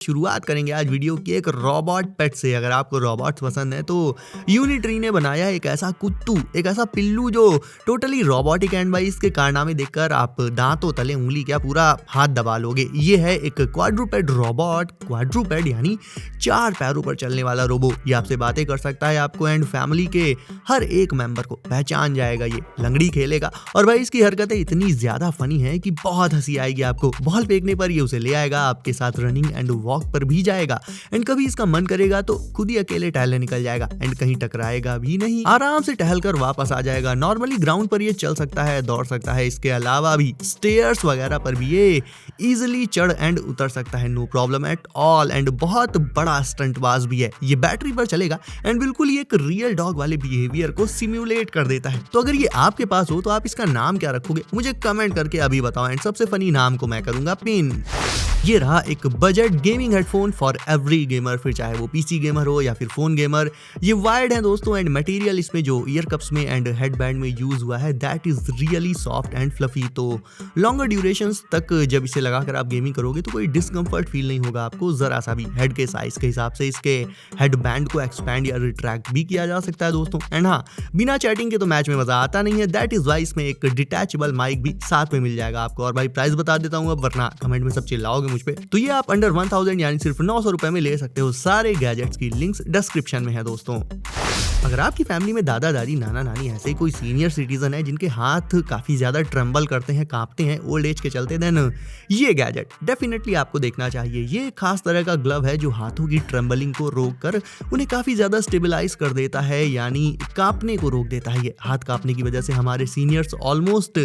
शुरुआत करेंगे आज वीडियो की एक रोबोट पेट से। अगर आपको रोबोट्स पसंद है तो यूनिट्री ने बनाया एक ऐसा कुत्तू, एक ऐसा पिल्लू जो टोटली रोबोटिक एंड भाई इसके कारनामे देखकर आप दांतों तले उंगली क्या पूरा हाथ दबा लोगे। ये है एक क्वाड्रूपेड रोबोट, क्वाड्रूपेड यानी 4 पैरों पर चलने वाला रोबो। ये आपसे बातें कर सकता है, आपको एंड फैमिली के हर एक मेंबर को पहचान जाएगा। ये लंगड़ी खेलेगा और भाई इसकी हरकतें इतनी ज्यादा फनी है कि बहुत हंसी आएगी आपको। बॉल फेंकने पर ये उसे ले आएगा, आपके साथ रनिंग एंड वॉक पर भी जाएगा एंड कभी इसका मन करेगा तो खुद ही अकेले टहलने निकल जाएगा एंड कहीं टकराएगा भी नहीं, आराम से टहलकर वापस आ जाएगा। नॉर्मली ग्राउंड पर ये चल सकता है, दौड़ सकता है, इसके अलावा भी स्टेयर्स वगैरह पर भी ये इजिली चढ़ एंड उतर सकता है, no problem at all. And बहुत बड़ा स्टंटबाज भी है। ये बैटरी पर चलेगा एंड बिल्कुल ये एक रियल डॉग वाले बिहेवियर को सिम्युलेट कर देता है। तो अगर ये आपके पास हो तो आप इसका नाम क्या रखोगे मुझे कमेंट करके अभी बताओ एंड सबसे फनी नाम को मैं करूंगा पिन। ये रहा एक budget gaming headphone for every gamer, फिर चाहे वो पीसी गेमर हो या फिर फोन गेमर। ये वायर्ड है दोस्तों एंड मटेरियल इसमें जो ईयर कप्स में एंड हेडबैंड में यूज हुआ है that is really soft and fluffy. तो लॉन्गर ड्यूरेशंस तक जब इसे लगाकर आप गेमिंग करोगे तो कोई डिस्कम्फर्ट फील नहीं होगा आपको जरा सा भी। हेड के साइज के हिसाब से इसके हेडबैंड को एक्सपैंड या रिट्रैक्ट भी किया जा सकता है दोस्तों। एंड हाँ, बिना चैटिंग के तो मैच में मजा आता नहीं है, दैट इज वाई इसमें एक डिटैचेबल माइक भी साथ में मिल जाएगा आपको। और भाई प्राइस बता देता हूँ अब, वरना कमेंट में सब चिल्लाओगे मुझ पे। तो ये आप अंडर 1000 यानी सिर्फ 900 रुपए में ले सकते हो। सारे गैजेट्स की लिंक्स डिस्क्रिप्शन में है दोस्तों। अगर आपकी फैमिली में दादा दादी नाना नानी ऐसे कोई सीनियर सिटीजन है जिनके हाथ काफी ज्यादा ट्रम्बल करते हैं, कांपते हैं ओल्ड एज के चलते, देन ये गैजेट डेफिनेटली आपको देखना चाहिए। ये एक खास तरह का ग्लव है जो हाथों की ट्रम्बलिंग को रोक कर उन्हें काफी ज्यादा स्टेबलाइज कर देता है, यानी कांपने को रोक देता है। ये हाथ कांपने की वजह से हमारे सीनियर्स ऑलमोस्ट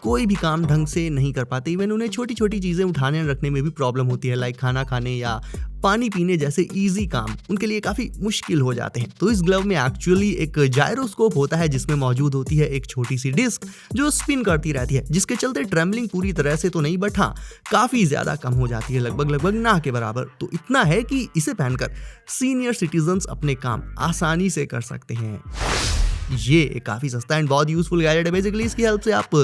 कोई भी काम ढंग से नहीं कर पाते। इवन उन्हें छोटी छोटी चीजें उठाने रखने में भी प्रॉब्लम होती है, लाइक खाना खाने या पानी पीने जैसे इजी काम उनके लिए काफी मुश्किल हो जाते हैं। तो इस ग्लव में एक्चुअली एक जायरोस्कोप होता है जिसमें मौजूद होती है एक छोटी सी डिस्क जो स्पिन करती रहती है, जिसके चलते ट्रेमलिंग पूरी तरह से तो नहीं बट हाँ काफी ज्यादा कम हो जाती है, लगभग ना के बराबर। तो इतना है कि इसे पहनकर सीनियर सिटीजन्स अपने काम आसानी से कर सकते हैं। ये काफी सस्ता एंड बहुत यूजफुल गैजेट है। बेसिकली इसकी हेल्प से आप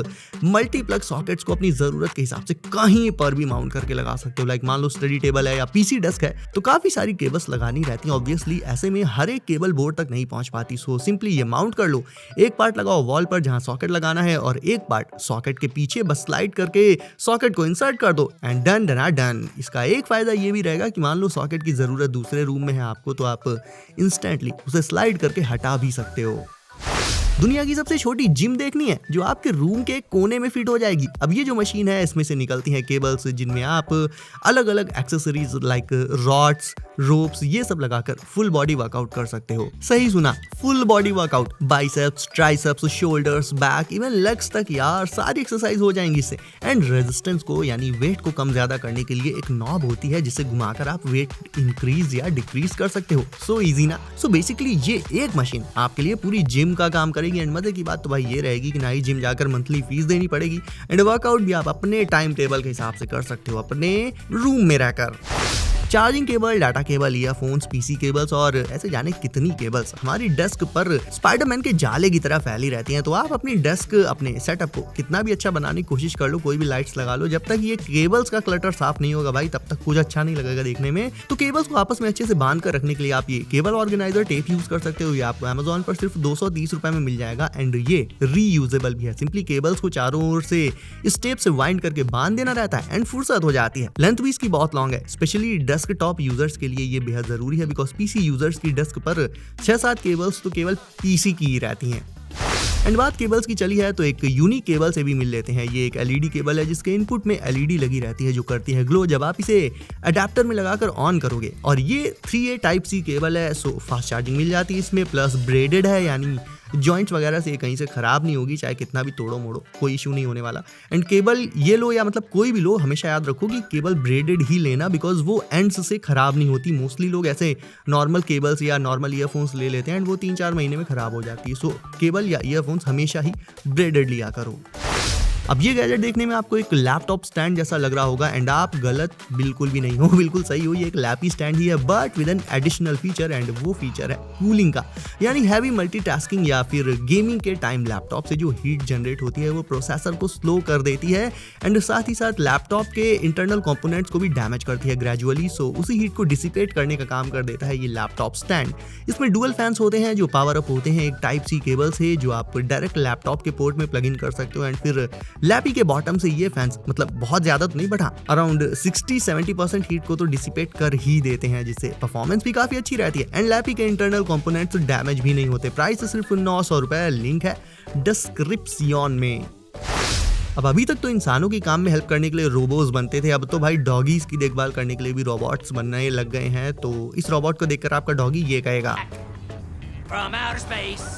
मल्टीप्लग सॉकेट्स को अपनी जरूरत के हिसाब से कहीं पर भी माउंट करके लगा सकते हो। लाइक मान लो स्टडी टेबल है या पीसी डेस्क है तो काफी सारी केबल्स लगानी रहती हैं ऑब्वियसली, ऐसे में हर एक केबल बोर्ड तक नहीं पहुंच पाती। सो सिंपली ये माउंट कर लो, एक पार्ट लगाओ वॉल पर जहां सॉकेट लगाना है और एक पार्ट सॉकेट के पीछे बस स्लाइड करके सॉकेट को इंसर्ट कर दो एंड डन। इसका एक फायदा ये भी रहेगा कि मान लो सॉकेट की जरूरत दूसरे रूम में है आपको तो आप इंस्टेंटली उसे स्लाइड करके हटा भी सकते हो। दुनिया की सबसे छोटी जिम देखनी है जो आपके रूम के कोने में फिट हो जाएगी। अब ये जो मशीन है इसमें से निकलती हैं केबल्स जिनमें आप अलग अलग एक्सेसरीज लाइक रॉड्स, रोप्स ये सब लगाकर फुल बॉडी वर्कआउट कर सकते हो। सही सुना, full body workout, biceps, triceps, shoulders, back, even legs तक यार सारी एक्सरसाइज हो जाएंगी इससे। एंड रेजिस्टेंस को यानी वेट को कम ज्यादा करने के लिए एक नॉब होती है जिसे घुमाकर आप वेट इंक्रीज या डिक्रीज कर सकते हो। सो इजी ना। सो बेसिकली ये एक मशीन आपके लिए पूरी जिम का काम करेगी। एंड मजे की बात तो भाई ये रहेगी कि ना ही जिम जाकर मंथली फीस देनी पड़ेगी एंड वर्कआउट भी आप अपने टाइम टेबल के हिसाब से कर सकते हो अपने रूम में रहकर। Charging cable, data cable, earphones, PC cables और ऐसे जाने कितनी केबल्स हमारी डेस्क पर स्पाइडरमैन के जाले की तरह फैली रहती हैं। तो आप अपनी डेस्क, अपने सेटअप को कितना भी अच्छा बनाने की कोशिश कर लो, कोई भी लाइट्स लगा लो, जब तक ये केबल्स का क्लटर साफ नहीं होगा भाई तब तक कुछ अच्छा नहीं लगेगा देखने में। तो केबल्स को आपस में अच्छे से बांध कर रखने के लिए आप ये केबल ऑर्गेनाइजर टेप यूज कर सकते हो। ये आपको अमेजोन पर सिर्फ 230 रुपए में मिल जाएगा एंड ये रीयूजेबल भी है। सिंपली केबल्स को चारों ओर से स्टेप से वाइंड करके बांध देना रहता है एंड फुर्सत हो जाती है। लेंथ भी इसकी बहुत लॉन्ग है, स्पेशली डेस्कटॉप यूजर्स के लिए ये बेहद जरूरी है बिकॉज पीसी यूजर्स की डेस्क पर 6-7 केबल्स तो केवल पीसी की ही रहती हैं। एंड बात केबल्स की चली है तो एक यूनिक केबल से भी मिल लेते हैं। ये एक एलईडी केबल है जिसके इनपुट में एलईडी लगी रहती है जो करती है ग्लो जब आप इसे अडेप्टर में लगाकर ऑन करोगे। और ये 3A टाइप सी केबल है, सो फास्ट चार्जिंग मिल जाती है इसमें, प्लस ब्रेडेड है यानी जॉइंट्स वगैरह से कहीं से खराब नहीं होगी, चाहे कितना भी तोड़ो मोड़ो कोई इशू नहीं होने वाला। एंड केबल ये लो या मतलब कोई भी लो, हमेशा याद रखो कि केबल ब्रेडेड ही लेना बिकॉज वो एंड्स से खराब नहीं होती। मोस्टली लोग ऐसे नॉर्मल केबल्स या नॉर्मल ईयरफोन्स ले लेते हैं एंड वो 3-4 महीने में खराब हो जाती है। सो केबल या ईयरफोन्स हमेशा ही ब्रेडेड लिया करो। अब ये गैजेट देखने में आपको एक लैपटॉप स्टैंड जैसा लग रहा होगा एंड आप गलत बिल्कुल भी नहीं हो, बिल्कुल सही हो, ये एक लैपी स्टैंड ही है but with an additional feature and वो फीचर है कूलिंग का। यानी हैवी मल्टीटास्किंग या फिर गेमिंग के टाइम लैपटॉप से जो हीट जनरेट होती है वो प्रोसेसर को स्लो कर देती है एंड साथ ही साथ लैपटॉप के इंटरनल कंपोनेंट्स को भी डैमेज करती है ग्रेजुअली। सो उसी हीट को डिसिपेट करने का काम कर देता है ये लैपटॉप स्टैंड। इसमें डुअल फैंस होते हैं जो पावर अप होते हैं एक टाइप सी केबल से जो आप डायरेक्ट लैपटॉप के पोर्ट में प्लग इन कर सकते हो एंड फिर लैपी के बॉटम से ये फैंस मतलब बहुत ज्यादा तो नहीं बट हाँ अराउंड 60-70% हीट को तो डिसिपेट कर ही देते हैं जिससे परफॉर्मेंस भी काफी अच्छी रहती है एंड लैपी के इंटरनल कंपोनेंट्स डैमेज भी नहीं होते। प्राइस सिर्फ 900 रुपए, लिंक है डिस्क्रिप्शन में। अब अभी तक तो इंसानों के काम में हेल्प करने के लिए रोबोट्स बनते थे, अब तो भाई डॉगीज की देखभाल करने के लिए भी रोबोट्स बनने लग गए हैं। तो इस रोबोट को देखकर आपका डॉगी ये कहेगा From outer space,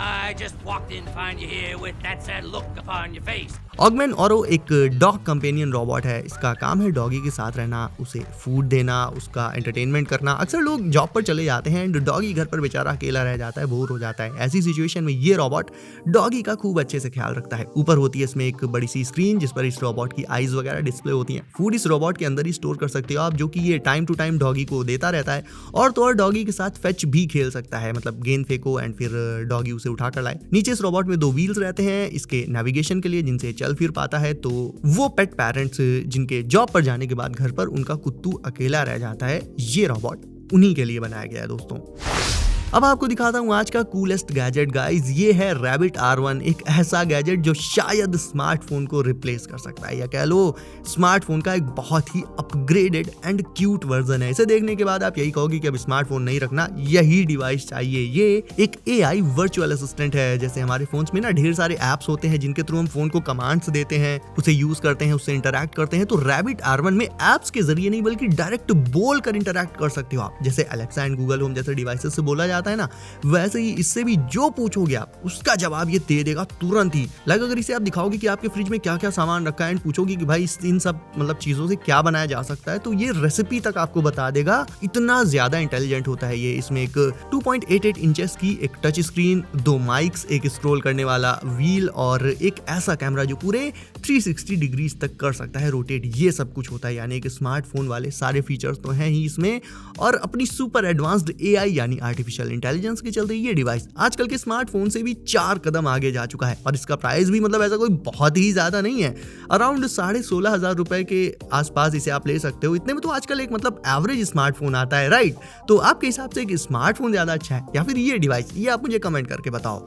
I just walked in to find you here with that sad look upon your face. ऑगमेन औरो एक डॉग कंपेनियन रोबोट है। इसका काम है डॉगी के साथ रहना, उसे फूड देना, उसका एंटरटेनमेंट करना। अक्सर लोग जॉब पर चले जाते हैं एंड डॉगी घर पर बेचारा अकेला रह जाता है, बोर हो जाता है। ऐसी सिचुएशन में ये रोबोट डॉगी का खूब अच्छे से ख्याल रखता है। ऊपर होती है इसमें एक बड़ी सी स्क्रीन जिस पर इस रोबोट की आईज वगैरह डिस्प्ले होती हैं। फूड इस रोबोट के अंदर ही स्टोर कर सकते हो आप, जो कि ये टाइम टू टाइम डॉगी को देता रहता है और तो और डॉगी के साथ फेच भी खेल सकता है, मतलब गेंद फेंको एंड फिर डॉगी उसे उठा कर लाए। नीचे इस रोबोट में 2 व्हील्स रहते हैं इसके नेविगेशन के लिए जिनसे चल फिर पाता है। तो वो पेट पेरेंट्स जिनके जॉब पर जाने के बाद घर पर उनका कुत्तू अकेला रह जाता है, ये रोबोट उन्हीं के लिए बनाया गया है दोस्तों। अब आपको दिखाता हूँ आज का कूलेस्ट गैजेट गाइस, ये है रैबिट R1, एक ऐसा गैजेट जो शायद स्मार्टफोन को रिप्लेस कर सकता है या कह लो स्मार्टफोन का एक बहुत ही अपग्रेडेड एंड क्यूट वर्जन है। इसे देखने के बाद आप यही कहोगे कि अब स्मार्टफोन नहीं रखना, यही डिवाइस चाहिए। ये एक AI वर्चुअल असिस्टेंट है। जैसे हमारे फोन्स में ना ढेर सारे एप्स होते हैं जिनके थ्रू हम फोन को कमांड्स देते हैं, उसे यूज करते हैं, उससे इंटरैक्ट करते हैं। तो रैबिट R1 में एप्स के जरिए नहीं बल्कि डायरेक्ट बोल कर इंटरैक्ट कर सकते हो आप। जैसे अलेक्सा एंड गूगल होम जैसे डिवाइसेस से बोला है ना, वैसे ही इससे भी जो पूछोगे आप उसका जवाब ये दे देगा तुरंत ही। लाइक अगर इसे आप दिखाओगे कि आपके फ्रिज में क्या क्या सामान रखा है एंड पूछोगे कि भाई इन सब मतलब चीजों से क्या बनाया जा सकता है, तो ये रेसिपी तक आपको बता देगा। इतना ज्यादा इंटेलिजेंट होता है ये। इसमें एक 2.88 इंचेस की एक टच स्क्रीन, 2 माइक्स, एक स्क्रॉल करने वाला व्हील और एक ऐसा कैमरा जो पूरे 360 डिग्रीज तक कर सकता है रोटेट, ये सब कुछ होता है। यानी एक स्मार्टफोन वाले सारे फीचर्स तो हैं ही इसमें। और अपनी सुपर एडवांस्ड AI यानी आर्टिफिशियल इंटेलिजेंस के चलते ये डिवाइस आजकल के स्मार्टफोन से भी 4 कदम आगे जा चुका है। और इसका प्राइस भी मतलब ऐसा कोई बहुत ही ज्यादा नहीं है, अराउंड 16,500 रुपए के आसपास इसे आप ले सकते हो। इतने में तो आजकल एक मतलब एवरेज स्मार्टफोन आता है, राइट? तो आपके हिसाब से एक स्मार्टफोन ज्यादा अच्छा है या फिर ये डिवाइस, ये आप मुझे कमेंट करके बताओ।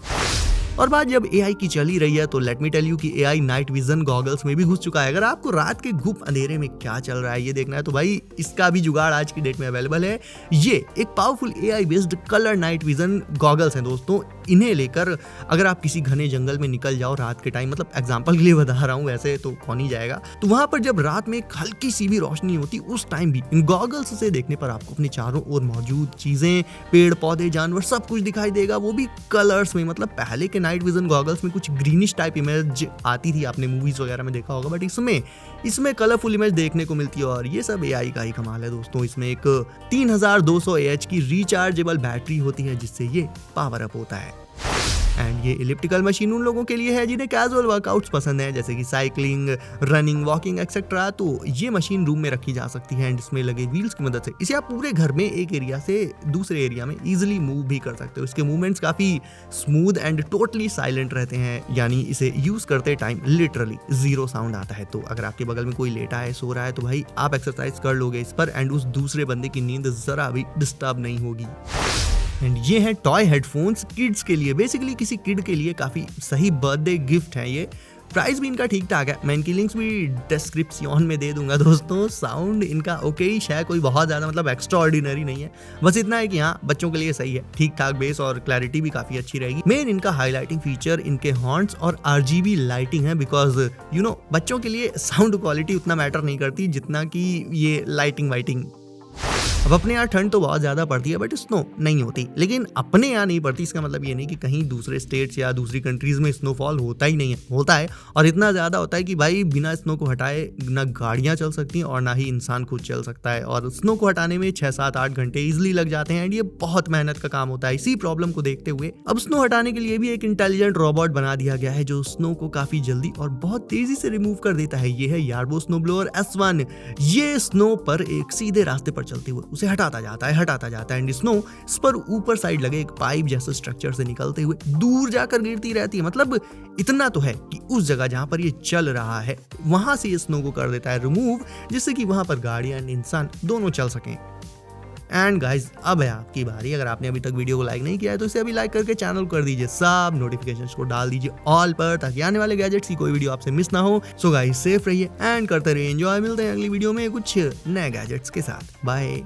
और बात जब AI की चली रही है तो लेट मी टेल यू कि AI नाइट विजन गॉगल्स में भी घुस चुका है। अगर आपको रात के गुप अंधेरे में क्या चल रहा है ये देखना है तो भाई इसका भी जुगाड़ आज की डेट में अवेलेबल है। ये एक powerful AI based colour night vision goggles हैं दोस्तों। इन्हें लेकर अगर आप किसी घने जंगल में निकल जाओ रात के टाइम, मतलब एग्जाम्पल के लिए बता रहा हूँ, वैसे तो कौन ही जाएगा, तो वहां पर जब रात में एक हल्की सी भी रोशनी होती उस टाइम भी इन गॉगल्स से देखने पर आपको अपने चारों ओर मौजूद चीजें, पेड़ पौधे, जानवर सब कुछ दिखाई देगा, वो भी कलर्स में। मतलब पहले के नाइट विजन गॉगल्स में कुछ ग्रीनिश टाइप इमेज आती थी, आपने मूवीज वगैरह में देखा होगा, बट इसमें कलरफुल इमेज देखने को मिलती है। और ये सब AI का ही कमाल है दोस्तों। इसमें एक 3200 AH की रिचार्जेबल बैटरी होती है जिससे ये पावर अप होता है। एंड ये इलिप्टिकल मशीन उन लोगों के लिए है जिन्हें कैजुअल वर्कआउट्स पसंद है, जैसे कि साइकिलिंग, रनिंग, वॉकिंग एक्सेट्रा। तो ये मशीन रूम में रखी जा सकती है एंड इसमें लगे व्हील्स की मदद से इसे आप पूरे घर में एक एरिया से दूसरे एरिया में इजीली मूव भी कर सकते हो। इसके मूवमेंट्स काफी स्मूथ एंड टोटली साइलेंट रहते हैं, यानी इसे यूज करते टाइम लिटरली 0 साउंड आता है। तो अगर आपके बगल में कोई लेटा है, सो रहा है, तो भाई आप एक्सरसाइज कर लोगे इस पर एंड उस दूसरे बंदे की नींद जरा भी डिस्टर्ब नहीं होगी। एंड ये है टॉय हेडफोन्स किड्स के लिए। बेसिकली किसी किड के लिए काफी सही बर्थडे गिफ्ट है ये। प्राइस भी इनका ठीक ठाक है, मैं इनकी लिंक्स भी डिस्क्रिप्शन में दे दूंगा दोस्तों। साउंड इनका ओके ही है, कोई बहुत ज्यादा मतलब एक्स्ट्रा ऑर्डिनरी नहीं है। बस इतना है कि हाँ बच्चों के लिए सही है, ठीक ठाक बेस और क्लैरिटी भी काफी अच्छी रहेगी। मेन इनका हाईलाइटिंग फीचर इनके हॉर्न्स और RGB लाइटिंग है, बिकॉज यू नो बच्चों के लिए साउंड क्वालिटी उतना मैटर नहीं करती जितना कि ये लाइटिंग वाइटिंग। अब अपने यहाँ ठंड तो बहुत ज़्यादा पड़ती है बट स्नो नहीं होती, लेकिन अपने यहाँ नहीं पड़ती इसका मतलब ये नहीं कि कहीं दूसरे स्टेट्स या दूसरी कंट्रीज़ में स्नोफॉल होता ही नहीं है, होता है। और इतना ज़्यादा होता है कि भाई बिना स्नो को हटाए ना गाड़ियाँ चल सकती हैं और ना ही इंसान खुद चल सकता है। और स्नो को हटाने में 6, 7, 8 घंटे ईजिली लग जाते हैं एंड ये बहुत मेहनत का काम होता है। इसी प्रॉब्लम को देखते हुए अब स्नो हटाने के लिए भी एक इंटेलिजेंट रोबोट बना दिया गया है जो स्नो को काफ़ी जल्दी और बहुत तेज़ी से रिमूव कर देता है। ये है यार्बो स्नो ब्लोअर S1। ये स्नो पर एक सीधे रास्ते पर चलते हुए उसे हटाता जाता है एंड स्नो इस पर ऊपर साइड लगे एक पाइप जैसे स्ट्रक्चर से निकलते हुए दूर जाकर गिरती रहती है। मतलब इतना तो है कि उस जगह जहां पर ये चल रहा है वहां से ये स्नो को कर देता है रिमूव, जिससे कि वहां पर गाड़ियां एंड इंसान दोनों चल सकें। एंड गाइज अब है आपकी बारी। अगर आपने अभी तक वीडियो को लाइक नहीं किया है तो इसे अभी लाइक करके चैनल को कर दीजिए सब, नोटिफिकेशंस को डाल दीजिए ऑल पर, ताकि आने वाले गैजेट्स की कोई वीडियो आपसे मिस ना हो। सो गाइज सेफ रहिए एंड करते रहिए एंजॉय। मिलते हैं अगली वीडियो में कुछ नए गैजेट्स के साथ। बाय।